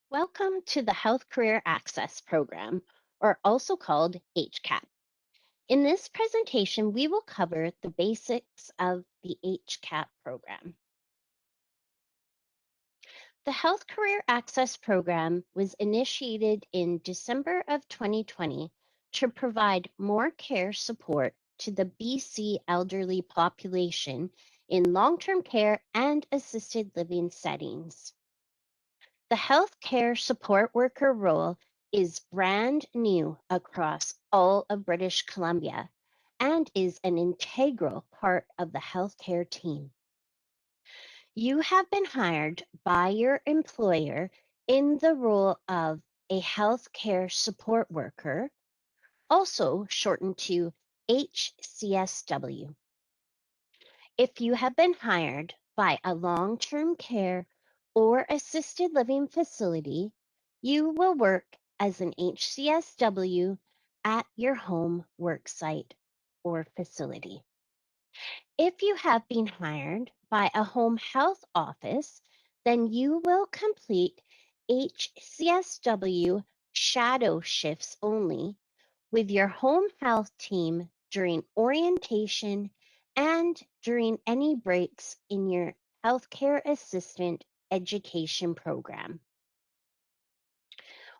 Welcome to the Health Career Access Program, or also called HCAP. In this presentation, we will cover the basics of the HCAP program. The Health Career Access Program was initiated in December of 2020 to provide more care support to the BC elderly population in long-term care and assisted living settings. The healthcare support worker role is brand new across all of British Columbia and is an integral part of the healthcare team. You have been hired by your employer in the role of a healthcare support worker, also shortened to HCSW. If you have been hired by a long-term care or assisted living facility, you will work as an HCSW at your home work site or facility. If you have been hired by a home health office, then you will complete HCSW shadow shifts only with your home health team during orientation and during any breaks in your healthcare assistant education program.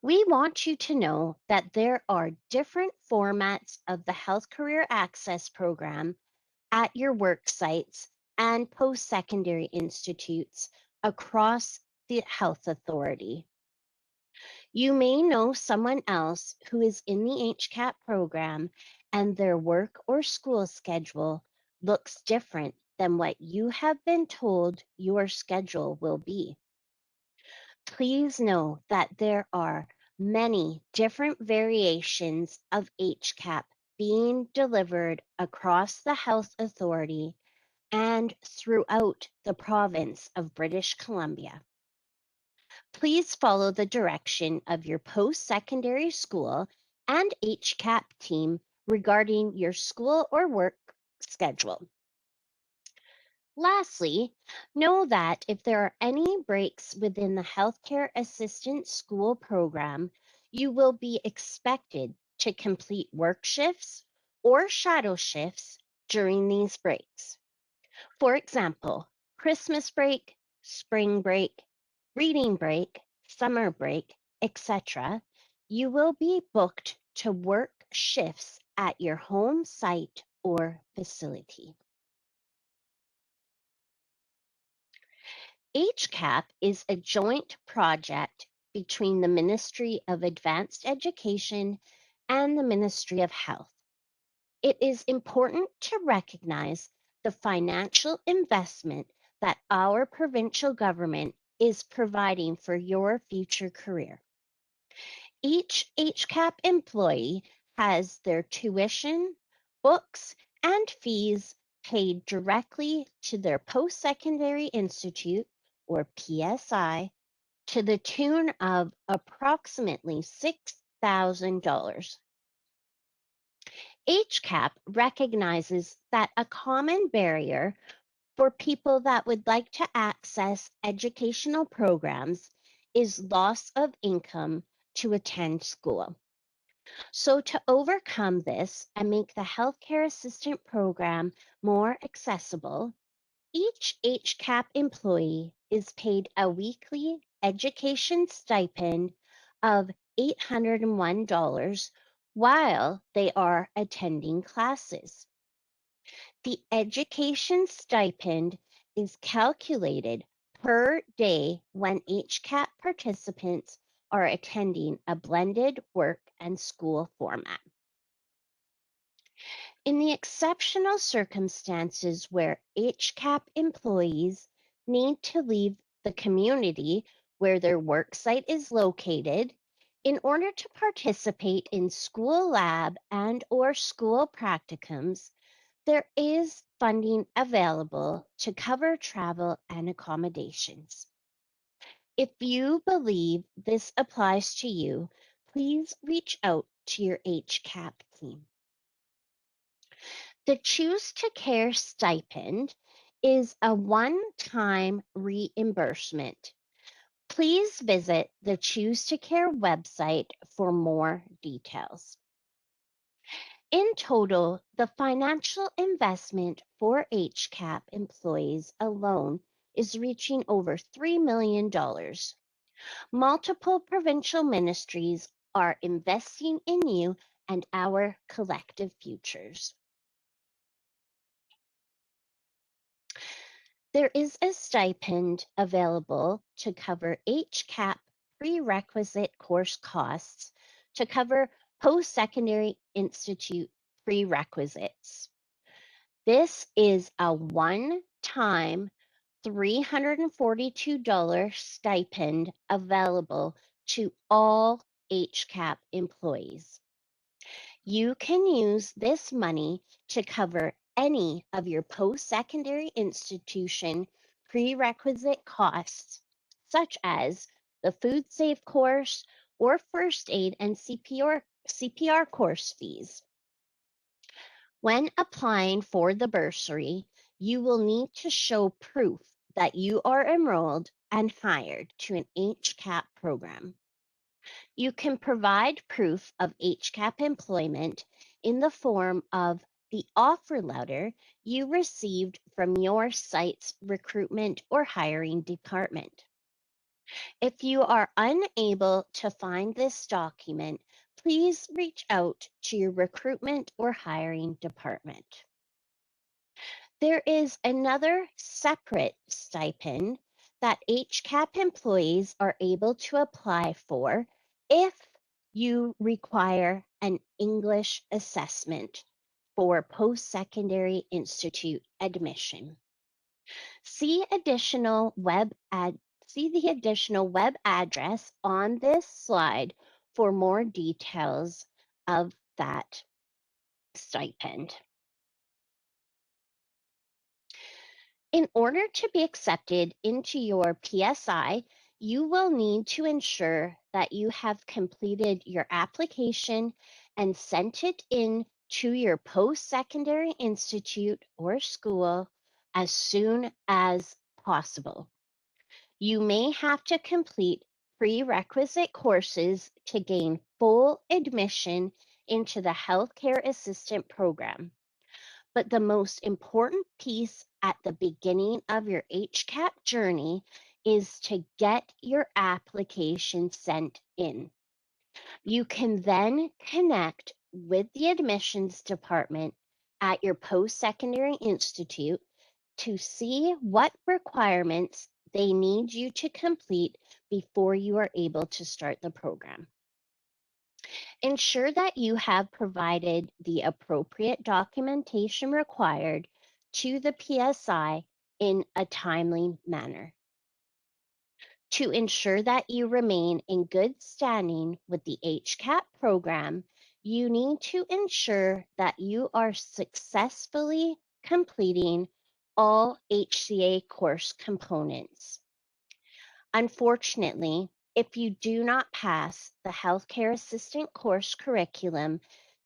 We want you to know that there are different formats of the Health Career Access Program at your work sites and post-secondary institutes across the Health Authority. You may know someone else who is in the HCAP program and their work or school schedule looks different than what you have been told your schedule will be. Please know that there are many different variations of HCAP being delivered across the Health Authority and throughout the province of British Columbia. Please follow the direction of your post-secondary school and HCAP team regarding your school or work schedule. Lastly, know that if there are any breaks within the Healthcare Assistant School program, you will be expected to complete work shifts or shadow shifts during these breaks. For example, Christmas break, spring break, reading break, summer break, etc., you will be booked to work shifts at your home site or facility. HCAP is a joint project between the Ministry of Advanced Education and the Ministry of Health. It is important to recognize the financial investment that our provincial government is providing for your future career. Each HCAP employee has their tuition, books, and fees paid directly to their post-secondary institute, or PSI, to the tune of approximately $6,000. HCAP recognizes that a common barrier for people that would like to access educational programs is loss of income to attend school. So, to overcome this and make the healthcare assistant program more accessible, each HCAP employee is paid a weekly education stipend of $801 while they are attending classes. The education stipend is calculated per day when HCAP participants are attending a blended work and school format. In the exceptional circumstances where HCAP employees need to leave the community where their work site is located in order to participate in school lab and or school practicums, there is funding available to cover travel and accommodations. If you believe this applies to you, please reach out to your HCAP team. The Choose to Care stipend is a one-time reimbursement. Please visit the Choose to Care website for more details. In total, the financial investment for HCAP employees alone is reaching over $3 million. Multiple provincial ministries are investing in you and our collective futures. There is a stipend available to cover HCAP prerequisite course costs to cover post-secondary institute prerequisites. This is a one-time $342 stipend available to all HCAP employees. You can use this money to cover any of your post-secondary institution prerequisite costs, such as the food safe course or first aid and CPR course fees. When applying for the bursary, you will need to show proof that you are enrolled and hired to an HCAP program. You can provide proof of HCAP employment in the form of the offer letter you received from your site's recruitment or hiring department. If you are unable to find this document, please reach out to your recruitment or hiring department. There is another separate stipend that HCAP employees are able to apply for if you require an English assessment for post-secondary institute admission. See the additional web address on this slide for more details of that stipend. In order to be accepted into your PSI, you will need to ensure that you have completed your application and sent it in to your post-secondary institute or school as soon as possible. You may have to complete prerequisite courses to gain full admission into the healthcare assistant program. But the most important piece at the beginning of your HCAP journey is to get your application sent in. You can then connect with the admissions department at your post-secondary institute to see what requirements they need you to complete before you are able to start the program. Ensure that you have provided the appropriate documentation required to the PSI in a timely manner. To ensure that you remain in good standing with the HCAP program, you need to ensure that you are successfully completing all HCA course components. Unfortunately, if you do not pass the healthcare assistant course curriculum,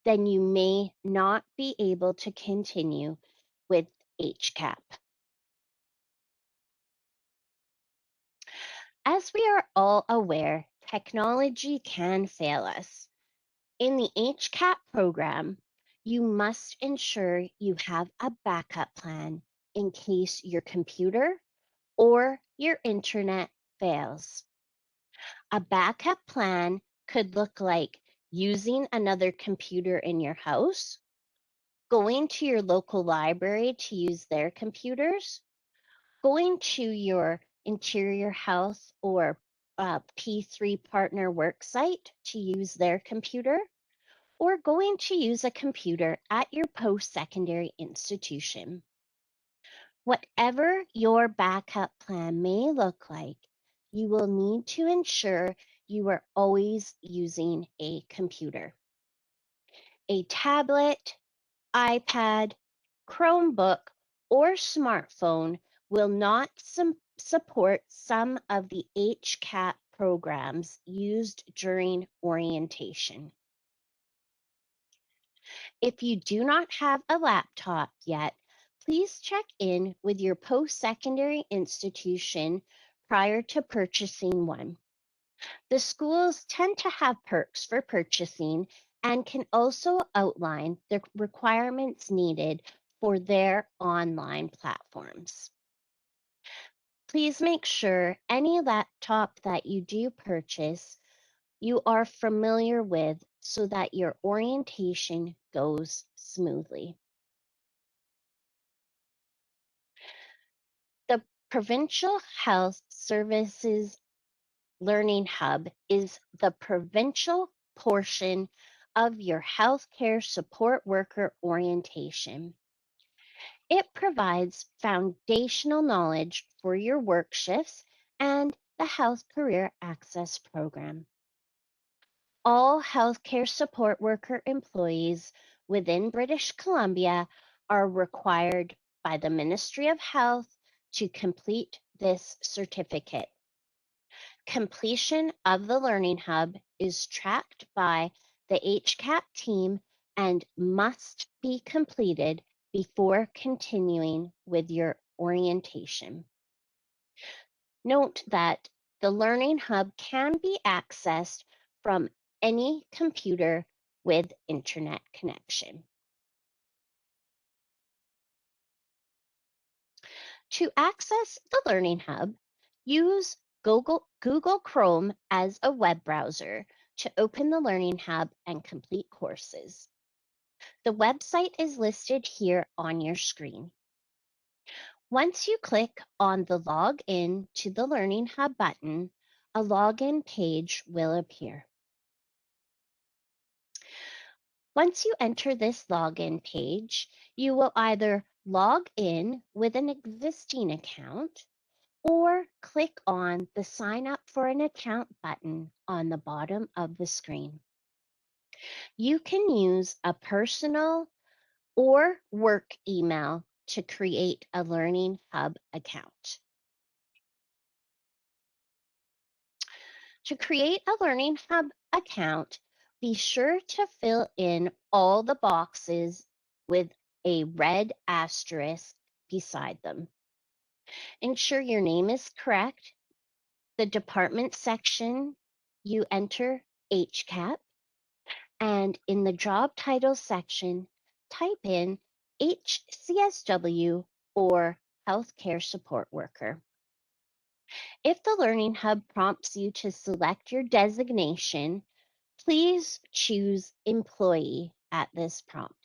then you may not be able to continue with HCAP. As we are all aware, technology can fail us. In the HCAP program, you must ensure you have a backup plan in case your computer or your internet fails. A backup plan could look like using another computer in your house, going to your local library to use their computers, going to your interior health or P3 partner work site to use their computer, or going to use a computer at your post-secondary institution. Whatever your backup plan may look like, you will need to ensure you are always using a computer. A tablet, iPad, Chromebook, or smartphone will not support some of the HCAP programs used during orientation. If you do not have a laptop yet, please check in with your post-secondary institution prior to purchasing one. The schools tend to have perks for purchasing and can also outline the requirements needed for their online platforms. Please make sure any laptop that you do purchase you are familiar with so that your orientation goes smoothly. The Provincial Health Services Learning Hub is the provincial portion of your healthcare support worker orientation. It provides foundational knowledge for your work shifts and the Health Career Access Program. All healthcare support worker employees within British Columbia are required by the Ministry of Health to complete this certificate. Completion of the Learning Hub is tracked by the HCAP team and must be completed before continuing with your orientation. Note that the Learning Hub can be accessed from any computer with internet connection. To access the Learning Hub, use Google Chrome as a web browser to open the Learning Hub and complete courses. The website is listed here on your screen. Once you click on the Log In to the Learning Hub button, a login page will appear. Once you enter this login page, you will either log in with an existing account or click on the Sign Up for an Account button on the bottom of the screen. You can use a personal or work email to create a Learning Hub account. To create a Learning Hub account, be sure to fill in all the boxes with a red asterisk beside them. Ensure your name is correct. The department section, you enter HCAP, and in the job title section, type in HCSW or Healthcare Support Worker. If the Learning Hub prompts you to select your designation, please choose Employee at this prompt.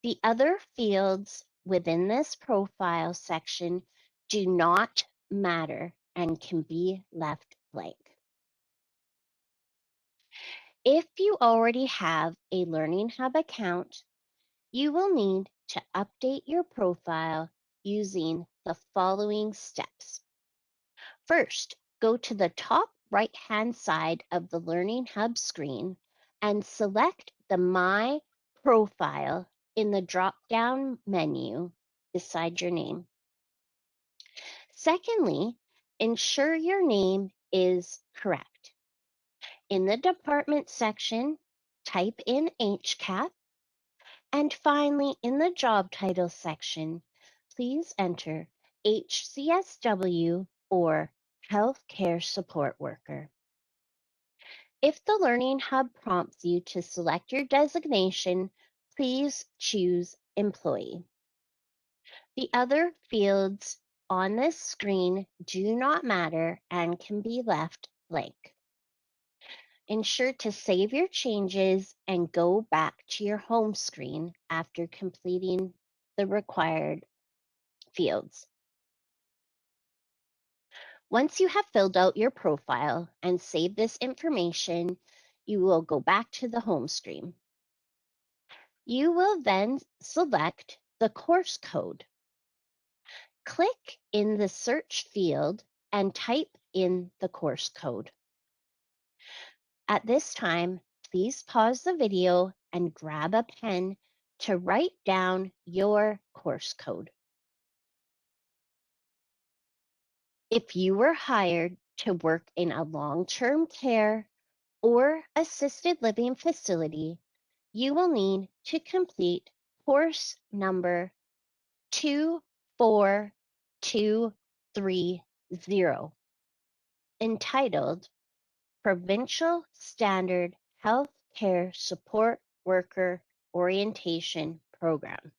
The other fields within this profile section do not matter and can be left blank. If you already have a Learning Hub account, you will need to update your profile using the following steps. First, go to the top right-hand side of the Learning Hub screen and select the My Profile in the drop-down menu beside your name. Secondly, ensure your name is correct. In the department section, type in HCAP. And finally, in the job title section, please enter HCSW or Healthcare Support Worker. If the Learning Hub prompts you to select your designation, please choose Employee. The other fields on this screen do not matter and can be left blank. Ensure to save your changes and go back to your home screen after completing the required fields. Once you have filled out your profile and saved this information, you will go back to the home screen. You will then select the course code. Click in the search field and type in the course code. At this time, please pause the video and grab a pen to write down your course code. If you were hired to work in a long-term care or assisted living facility, you will need to complete course number 2423 entitled Provincial Standard Healthcare Support Worker Orientation Program.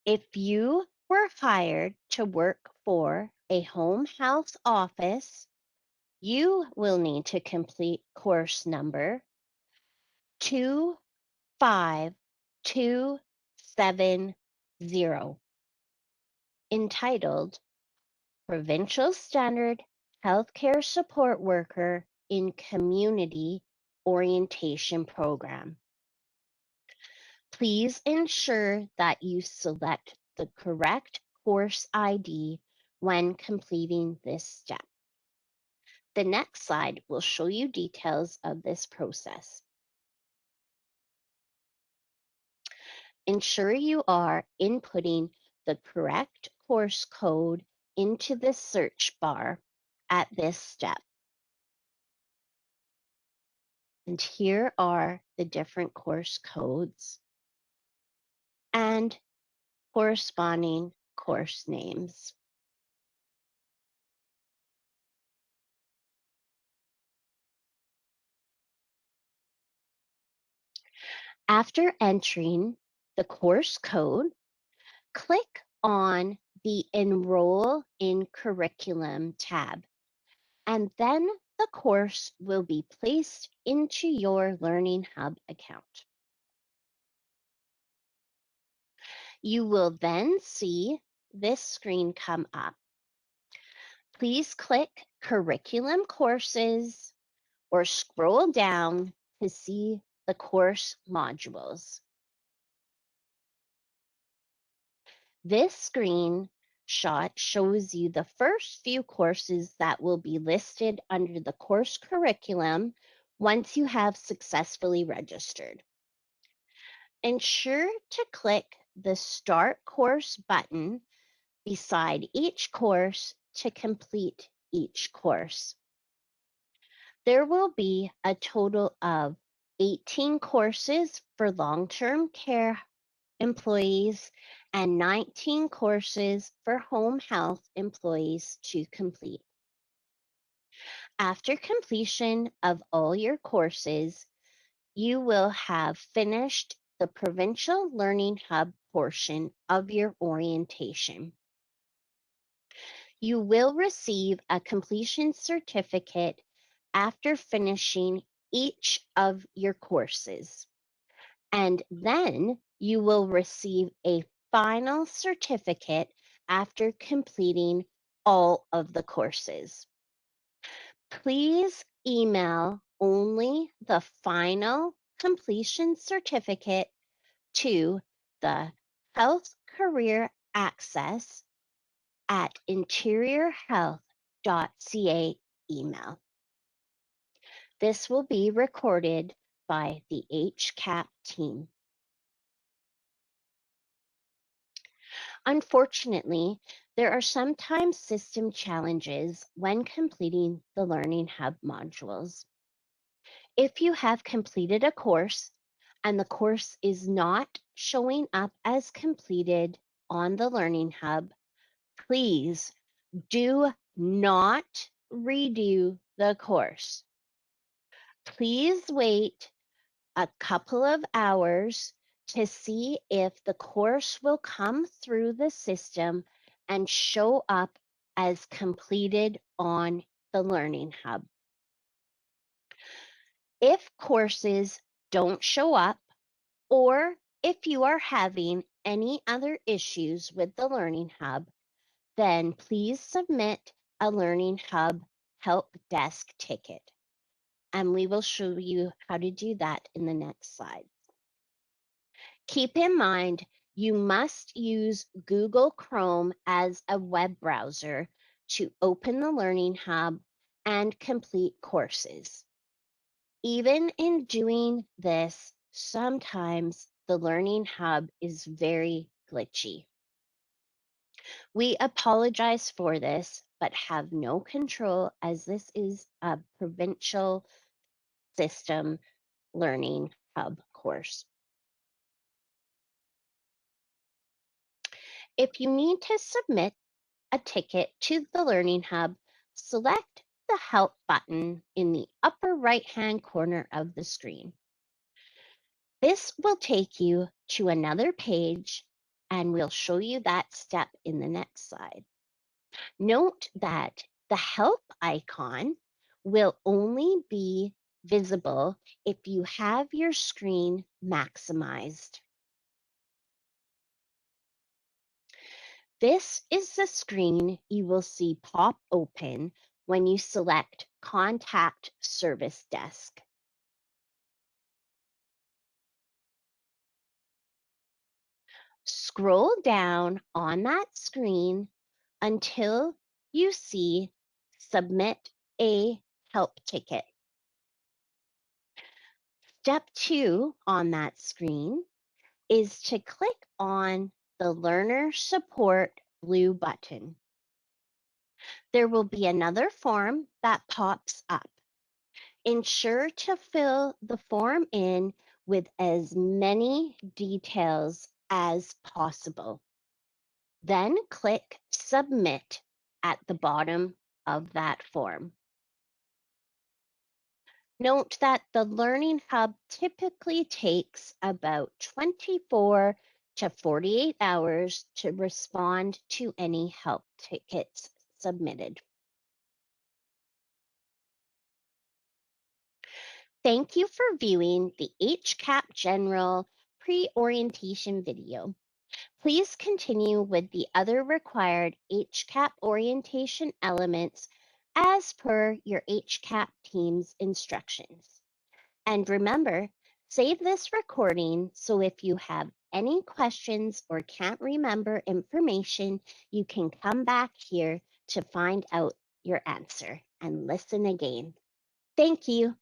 If you were hired to work for a home health office, you will need to complete course number 25270, entitled Provincial Standard Healthcare Support Worker in Community Orientation Program. Please ensure that you select the correct course ID when completing this step. The next slide will show you details of this process. Ensure you are inputting the correct course code into the search bar at this step. And here are the different course codes and corresponding course names. After entering the course code, click on the Enroll in Curriculum tab, and then the course will be placed into your Learning Hub account. You will then see this screen come up. Please click Curriculum Courses or scroll down to see the course modules. This screenshot shows you the first few courses that will be listed under the course curriculum once you have successfully registered. Ensure to click the Start Course button beside each course to complete each course. There will be a total of 18 courses for long-term care employees and 19 courses for home health employees to complete. After completion of all your courses, you will have finished the Provincial Learning Hub portion of your orientation. You will receive a completion certificate after finishing each of your courses, and then you will receive a final certificate after completing all of the courses. Please email only the final completion certificate to the Health Career Access at interiorhealth.ca email. This will be recorded by the HCAP team. Unfortunately, there are sometimes system challenges when completing the Learning Hub modules. If you have completed a course and the course is not showing up as completed on the Learning Hub, please do not redo the course. Please wait a couple of hours to see if the course will come through the system and show up as completed on the Learning Hub. If courses don't show up, or if you are having any other issues with the Learning Hub, then please submit a Learning Hub help desk ticket. And we will show you how to do that in the next slide. Keep in mind, you must use Google Chrome as a web browser to open the Learning Hub and complete courses. Even in doing this, sometimes the Learning Hub is very glitchy. We apologize for this, but have no control as this is a provincial system Learning Hub course. If you need to submit a ticket to the Learning Hub, select the Help button in the upper right-hand corner of the screen. This will take you to another page, and we'll show you that step in the next slide. Note that the Help icon will only be visible if you have your screen maximized. This is the screen you will see pop open when you select Contact Service Desk. Scroll down on that screen until you see Submit a Help Ticket. Step 2 on that screen is to click on the Learner Support blue button. There will be another form that pops up. Ensure to fill the form in with as many details as possible. Then click Submit at the bottom of that form. Note that the Learning Hub typically takes about 24 to 48 hours to respond to any help tickets submitted. Thank you for viewing the HCAP General pre-orientation video. Please continue with the other required HCAP orientation elements as per your HCAP team's instructions. And remember, save this recording so if you have any questions or can't remember information, you can come back here to find out your answer and listen again. Thank you.